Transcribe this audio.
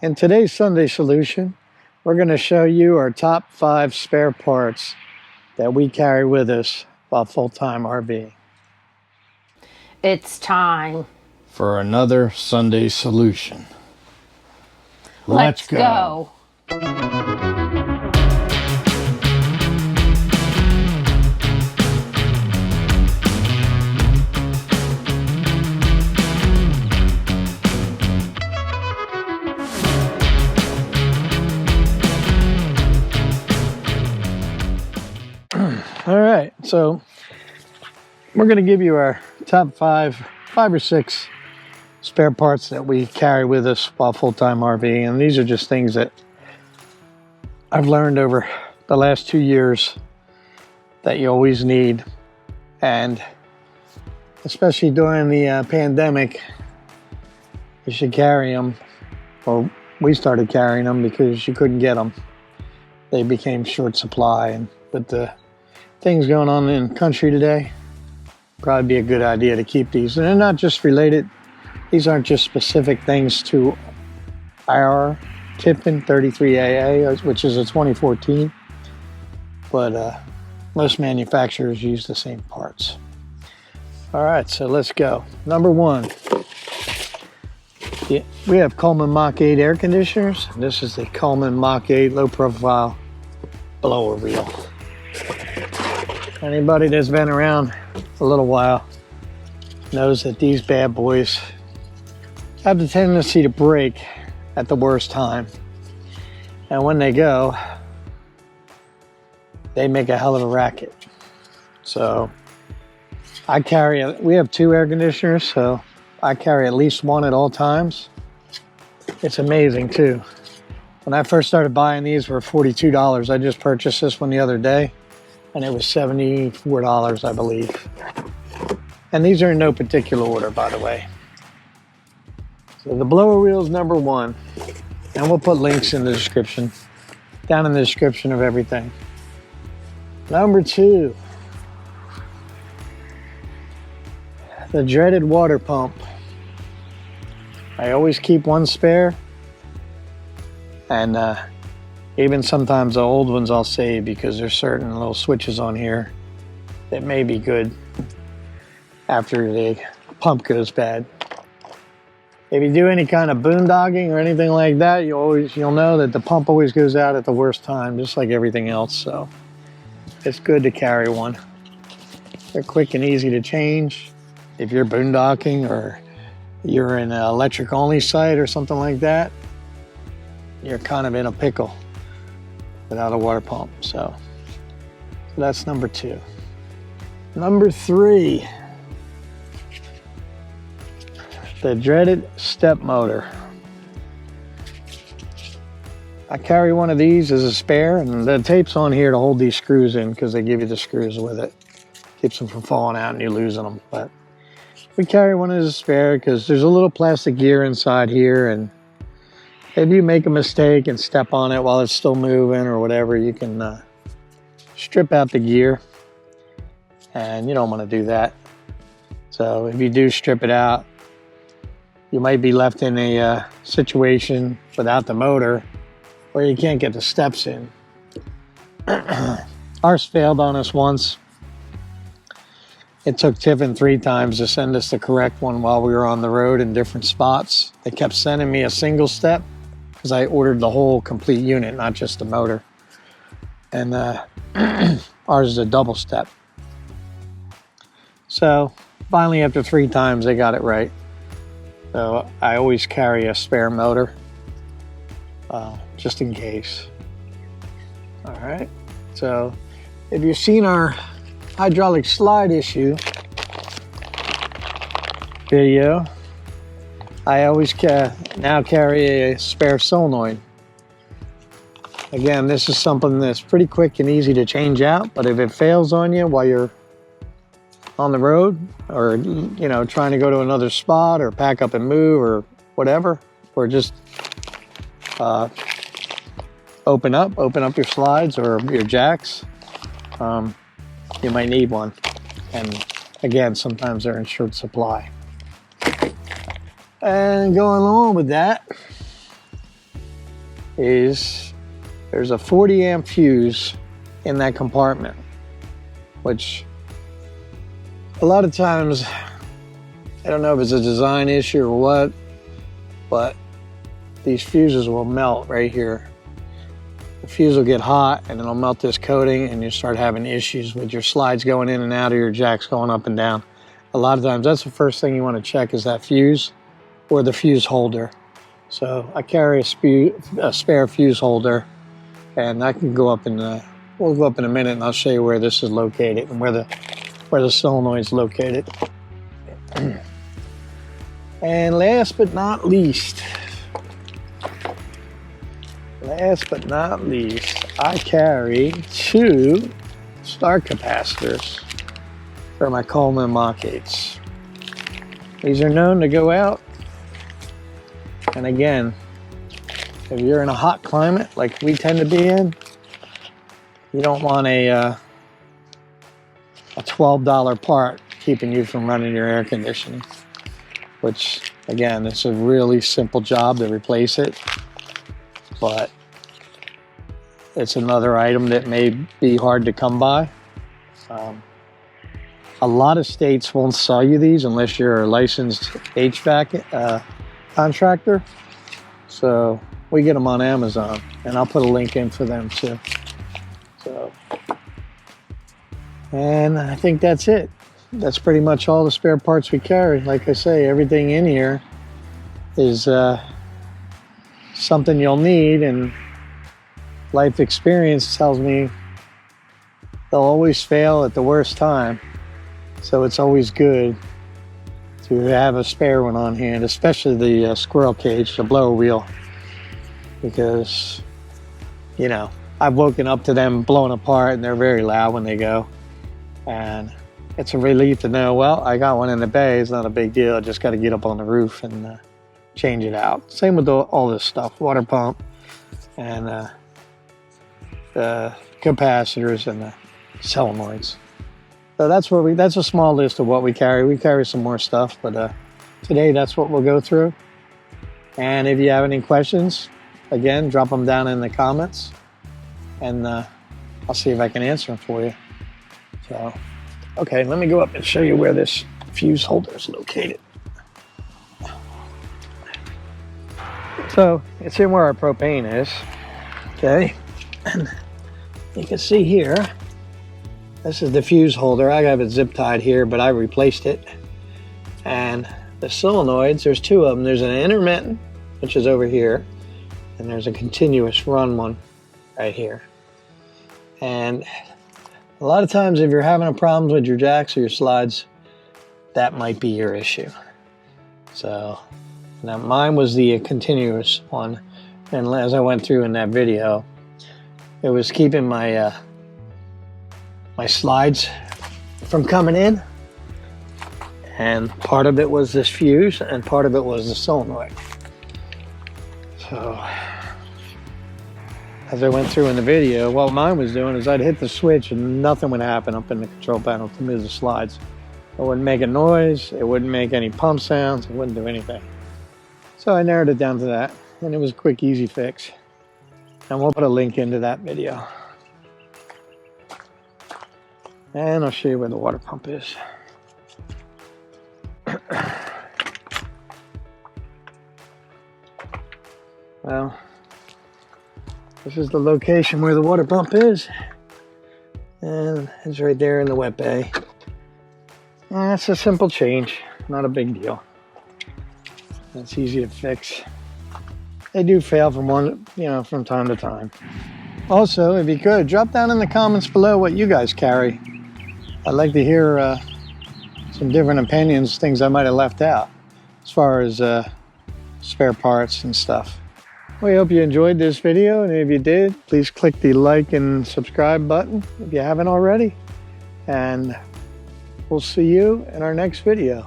In today's Sunday solution, we're going to show you our top 5 spare parts that we carry with us while full-time RVing. It's time for another Sunday solution. Let's go. All right, so we're going to give you our top 5 or 6 spare parts that we carry with us while full-time RVing, and these are just things that I've learned over the last 2 years that you always need, and especially during the pandemic, you should carry them. Well, we started carrying them because you couldn't get them. They became short supply, and with the things going on in the country today, probably be a good idea to keep these. And they're not just related, these aren't just specific things to our Tiffin 33AA, which is a 2014, but most manufacturers use the same parts. All right, so let's go. Number 1, we have Coleman Mach 8 air conditioners. This is the Coleman Mach 8 low profile blower reel. Anybody that's been around a little while knows that these bad boys have the tendency to break at the worst time. And when they go, they make a hell of a racket. So we have 2 air conditioners, so I carry at least 1 at all times. It's amazing too. When I first started buying these for $42, I just purchased this one the other day, and it was $74, I believe. And these are in no particular order, by the way. So the blower reel is number 1, and we'll put links in the description, down in the description of everything. Number 2, the dreaded water pump. I always keep 1 spare, and even sometimes the old ones I'll save because there's certain little switches on here that may be good after the pump goes bad. If you do any kind of boondogging or anything like that, you'll know that the pump always goes out at the worst time, just like everything else. So it's good to carry 1. They're quick and easy to change. If you're boondocking or you're in an electric only site or something like that, you're kind of in a pickle without a water pump. So that's number 2. Number 3, the dreaded step motor. I carry 1 of these as a spare, and the tape's on here to hold these screws in because they give you the screws with it. Keeps them from falling out and you losing them. But we carry 1 as a spare because there's a little plastic gear inside here, and if you make a mistake and step on it while it's still moving or whatever, you can strip out the gear, and you don't want to do that. So if you do strip it out, you might be left in a situation without the motor where you can't get the steps in. Ours failed on us once. It took Tiffin 3 times to send us the correct one while we were on the road in different spots. They kept sending me a single step because I ordered the whole complete unit, not just the motor. And ours is a double step. So finally, after 3 times, they got it right. So I always carry a spare motor, just in case. All right, so if you've seen our hydraulic slide issue video, I always now carry a spare solenoid. Again, this is something that's pretty quick and easy to change out, but if it fails on you while you're on the road, or trying to go to another spot or pack up and move or whatever, or just open up your slides or your jacks, you might need one. And again, sometimes they're in short supply. And going along with that, is there's a 40 amp fuse in that compartment, which a lot of times, I don't know if it's a design issue or what, but these fuses will melt right here. The fuse will get hot and it'll melt this coating, and you start having issues with your slides going in and out, of your jacks going up and down. A lot of times that's the first thing you want to check, is that fuse or the fuse holder. So I carry a spare fuse holder, and I can go up in the, we'll go up in a minute and I'll show you where this is located and where the solenoid's located. And last but not least, I carry 2 start capacitors for my Coleman Mach 8s. These are known to go out. And again, if you're in a hot climate like we tend to be in, you don't want a $12 part keeping you from running your air conditioning, which again, it's a really simple job to replace it, but it's another item that may be hard to come by. A lot of states won't sell you these unless you're a licensed HVAC contractor. So we get them on Amazon, and I'll put a link in for them too. So, and I think that's it. That's pretty much all the spare parts we carry. Like I say, everything in here is something you'll need, and life experience tells me they'll always fail at the worst time. So it's always good to have a spare one on hand, especially the squirrel cage, the blower wheel, because, you know, I've woken up to them blowing apart, and they're very loud when they go. And it's a relief to know, well, I got one in the bay. It's not a big deal. I just got to get up on the roof and change it out. Same with all this stuff, water pump and the capacitors and the solenoids. So that's a small list of what we carry. We carry some more stuff, but today that's what we'll go through. And if you have any questions, again, drop them down in the comments, and I'll see if I can answer them for you. So, okay, let me go up and show you where this fuse holder is located. So it's in where our propane is, okay? And you can see here, this is the fuse holder. I have it zip tied here, but I replaced it. And the solenoids, there's 2 of them. There's an intermittent, which is over here, and there's a continuous run one right here. And a lot of times if you're having a problem with your jacks or your slides, that might be your issue. So now mine was the continuous one, and as I went through in that video, it was keeping my my slides from coming in, and part of it was this fuse and part of it was the solenoid. So as I went through in the video, what mine was doing is I'd hit the switch and nothing would happen up in the control panel to move the slides. It wouldn't make a noise, it wouldn't make any pump sounds, it wouldn't do anything. So I narrowed it down to that, and it was a quick, easy fix. And we'll put a link into that video. And I'll show you where the water pump is. Well, this is the location where the water pump is. And it's right there in the wet bay. And it's a simple change, not a big deal. It's easy to fix. They do fail from time to time. Also, if you could, drop down in the comments below what you guys carry. I'd like to hear some different opinions, things I might have left out as far as spare parts and stuff. We hope you enjoyed this video, and if you did, please click the like and subscribe button if you haven't already. And we'll see you in our next video.